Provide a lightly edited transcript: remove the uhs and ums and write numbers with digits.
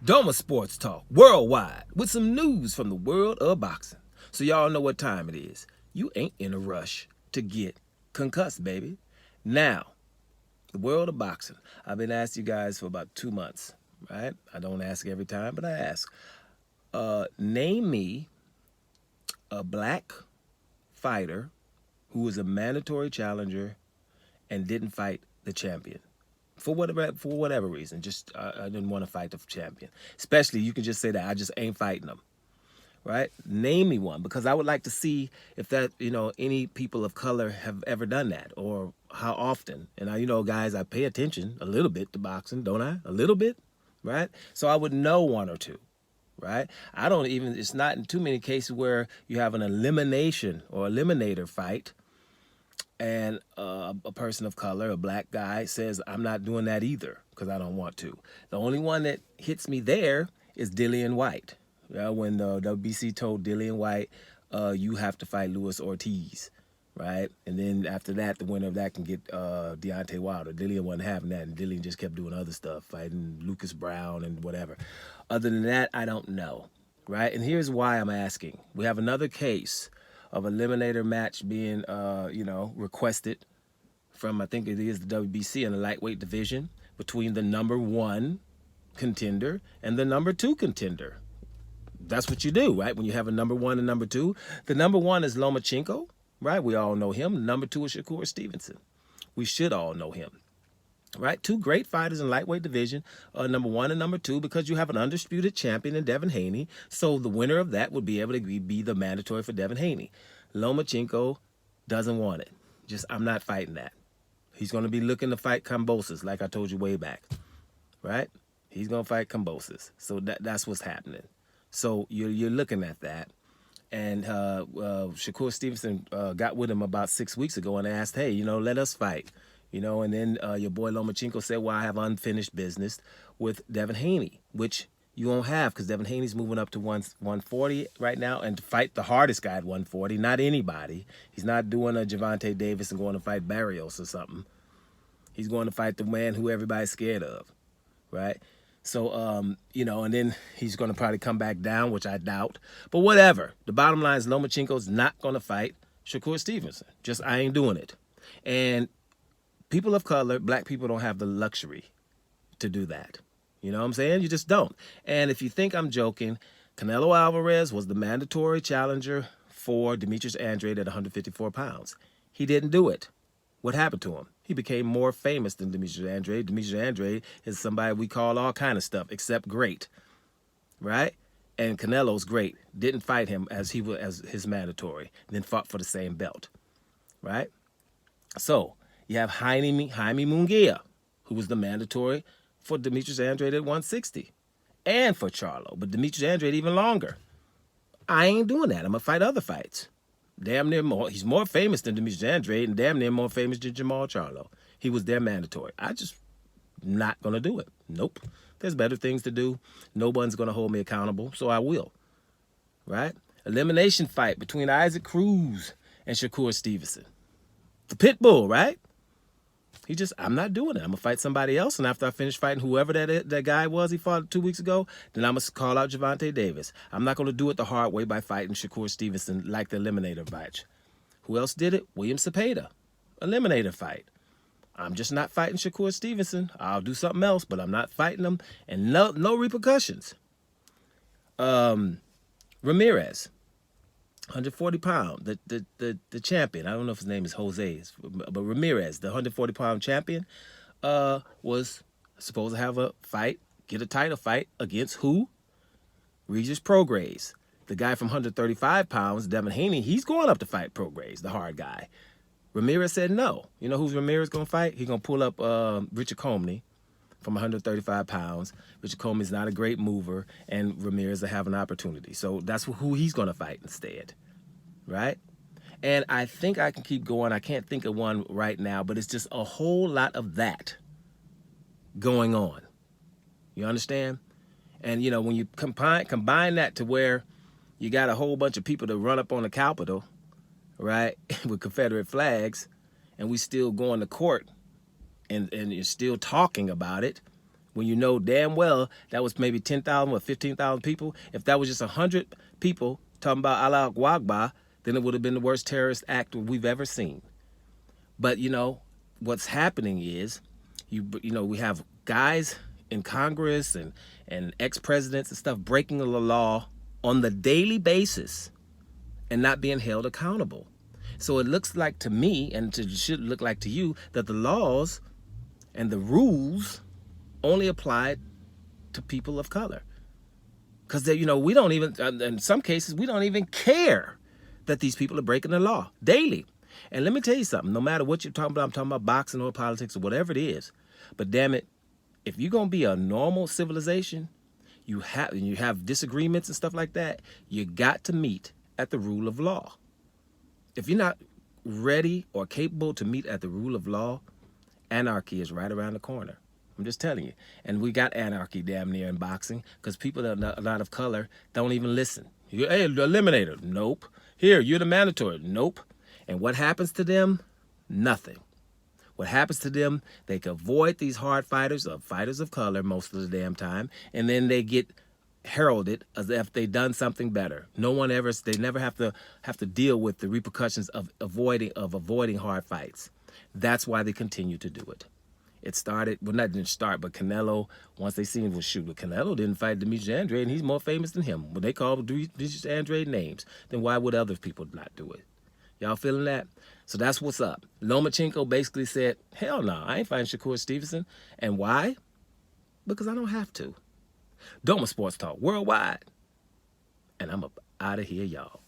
Doma Sports Talk worldwide with some news from the world of boxing. So y'all know what time it is. You ain't in a rush to get concussed, baby. Now, the world of boxing. I've been asking you guys for about 2 months, right? I don't ask every time, but I ask. Name me a black fighter who was a mandatory challenger and didn't fight the champion. For whatever reason, just I didn't want to fight the champion. Especially, you can just say that I just ain't fighting them, right? Name me one, because I would like to see if that any people of color have ever done that, or how often. And guys, I pay attention a little bit to boxing, don't I? A little bit, right? So I would know one or two, right? I don't even. It's not in too many cases where you have an elimination or eliminator fight and a person of color, a black guy, says, I'm not doing that either because I don't want to. The only one that hits me there is Dillian White. When the WBC told Dillian White, you have to fight Luis Ortiz, right? And then after that, the winner of that can get Deontay Wilder. Dillian wasn't having that, and Dillian just kept doing other stuff, fighting Lucas Brown and whatever. Other than that, I don't know, right? And here's why I'm asking. We have another case of eliminator match being, requested from, I think it is the WBC in the lightweight division, between the number 1 contender and the number 2 contender. That's what you do, right? When you have a number 1 and number 2. The number 1 is Lomachenko, right? We all know him. The number 2 is Shakur Stevenson. We should all know him, right? 2 great fighters in lightweight division, number 1 and number 2, because you have an undisputed champion in Devin Haney. So the winner of that would be able to be the mandatory for Devin Haney. Lomachenko doesn't want it. I'm not fighting that. He's going to be looking to fight Kambosos, like I told you way back, right? He's going to fight Kambosos. So that's what's happening. So you're looking at that. And Shakur Stevenson got with him about 6 weeks ago and asked, hey, let us fight. And then your boy Lomachenko said, well, I have unfinished business with Devin Haney, which you won't have, because Devin Haney's moving up to 140 right now, and to fight the hardest guy at 140, not anybody. He's not doing a Gervonta Davis and going to fight Barrios or something. He's going to fight the man who everybody's scared of, right? So, and then he's going to probably come back down, which I doubt. But whatever. The bottom line is Lomachenko's not going to fight Shakur Stevenson. I ain't doing it. And people of color, black people, don't have the luxury to do that. You know what I'm saying? You just don't. And if you think I'm joking, Canelo Alvarez was the mandatory challenger for Demetrius Andrade at 154 pounds. He didn't do it. What happened to him? He became more famous than Demetrius Andrade. Demetrius Andrade is somebody we call all kind of stuff except great, right? And Canelo's great. Didn't fight him as his mandatory. Then fought for the same belt, right? So you have Jaime Munguia, who was the mandatory for Demetrius Andrade at 160, and for Charlo, but Demetrius Andrade even longer. I ain't doing that. I'm gonna fight other fights. Damn near more. He's more famous than Demetrius Andrade, and damn near more famous than Jamal Charlo. He was their mandatory. I just not gonna do it. Nope. There's better things to do. No one's gonna hold me accountable, so I will. Right? Elimination fight between Isaac Cruz and Shakur Stevenson. The pit bull, right? I'm not doing it. I'm going to fight somebody else, and after I finish fighting whoever that guy was he fought 2 weeks ago, then I'm going to call out Gervonta Davis. I'm not going to do it the hard way by fighting Shakur Stevenson like the eliminator match. Who else did it? William Cepeda. Eliminator fight. I'm just not fighting Shakur Stevenson. I'll do something else, but I'm not fighting him, and no repercussions. Ramirez. 140 pound, the champion. I don't know if his name is Jose, but Ramirez, the 140-pound champion, was supposed to have a fight, get a title fight against who? Regis Prograis. The guy from 135 pounds, Devin Haney, he's going up to fight Prograis, the hard guy. Ramirez said no. You know who's Ramirez going to fight? He's going to pull up Richard Comey from 135 pounds. Richard Comey's not a great mover, and Ramirez will have an opportunity. So that's who he's going to fight instead, right? And I think I can keep going. I can't think of one right now, but it's just a whole lot of that going on. You understand? And, when you combine that to where you got a whole bunch of people to run up on the Capitol, right, with Confederate flags, and we still going to court and you're still talking about it, when you know damn well that was maybe 10,000 or 15,000 people. If that was just 100 people talking about Allah Akbar, then it would have been the worst terrorist act we've ever seen. But, what's happening is, we have guys in Congress and ex-presidents and stuff breaking the law on the daily basis and not being held accountable. So it looks like to me, and it should look like to you, that the laws and the rules only apply to people of color. Because, we don't even, in some cases, we don't even care that these people are breaking the law daily. And let me tell you something, no matter what you're talking about, I'm talking about boxing or politics or whatever it is, but damn it, if you're going to be a normal civilization, you have disagreements and stuff like that, you got to meet at the rule of law. If you're not ready or capable to meet at the rule of law, anarchy is right around the corner. I'm just telling you. And we got anarchy damn near in boxing because people that are not of color don't even listen. Hey, eliminator. Nope. Here, you're the mandatory. Nope. And what happens to them? Nothing. What happens to them, they can avoid these hard fighters or fighters of color most of the damn time, and then they get heralded as if they've done something better. They never have to deal with the repercussions of avoiding hard fights. That's why they continue to do it. It started, well, not didn't start, but Canelo, once they seen, well, shoot, Canelo didn't fight Demetrius Andrade, and he's more famous than him. When they call Demetrius Andrade names, then why would other people not do it? Y'all feeling that? So that's what's up. Lomachenko basically said, hell no, I ain't fighting Shakur Stevenson. And why? Because I don't have to. Doma Sports Talk Worldwide. And I'm up out of here, y'all.